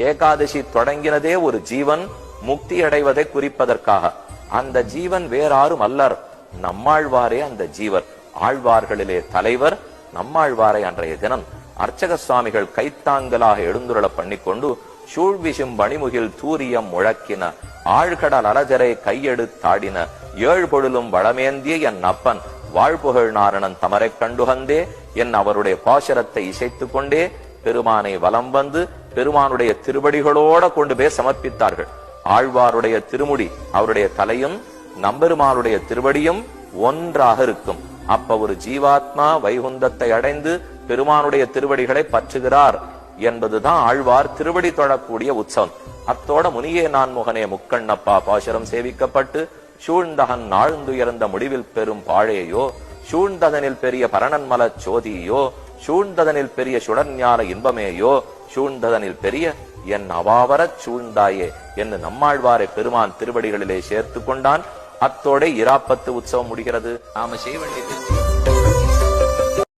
ஏகாதசி தொடங்கினதே ஒரு ஜீவன் முக்தி அடைவதை குறிப்பதற்காக. அந்த ஜீவன் வேறாரும் அல்லர், நம்மாழ்வாரே அந்த ஜீவர். ஆழ்வார்களிலே தலைவர் நம்மாழ்வாரை அன்றைய தினம் அர்ச்சக சுவாமிகள் கைத்தாங்கலாக எழுந்துருள பண்ணிக்கொண்டு சூழ்விசும் பணிமுகில் தூரியம் முழக்கின ஆழ்கடல் அலஜரை கையெடுத்தாடின ஏழு பொழுலும் வளமேந்திய என் அப்பன் வாழ்புகழ் நாரணன் தமரை கண்டுகந்தே என் அவருடைய பாசுரத்தை இசைத்துக் கொண்டே பெருமானை வலம் வந்து பெருமானுடைய திருவடிகளோட கொண்டு போய் சமர்ப்பித்தார்கள். ஆழ்வாருடைய திருமுடி அவருடைய தலையும் நம்பெருமானுடைய திருவடியும் ஒன்றாக இருக்கும். அப்ப ஒரு ஜீவாத்மா வைகுந்தத்தை அடைந்து பெருமானுடைய திருவடிகளை பற்றுகிறார் என்பதுதான் ஆழ்வார் திருவடி தொழக்கூடிய உற்சவம். அத்தோட முனியே நான் முகனே முக்கண்ணப்பா பாசுரம் சேவிக்கப்பட்டு சூழ்ந்தகன் நாழ்ந்துயர்ந்த முடிவில் பெரும் பாழையோ சூழ்ந்ததனில் பெரிய பரணன்மல சோதியோ சூழ்ந்ததனில் பெரிய சுடர்ஞான இன்பமேயோ சூழ்ந்ததனில் பெரிய என் அவாவரச் சூழ்ந்தாயே என்று நம்மாழ்வாரை பெருமான் திருவடிகளிலே சேர்த்து கொண்டான். அத்தோட இராப்பத்து உற்சவம் முடிகிறது. நாம செய்ய வேண்டியது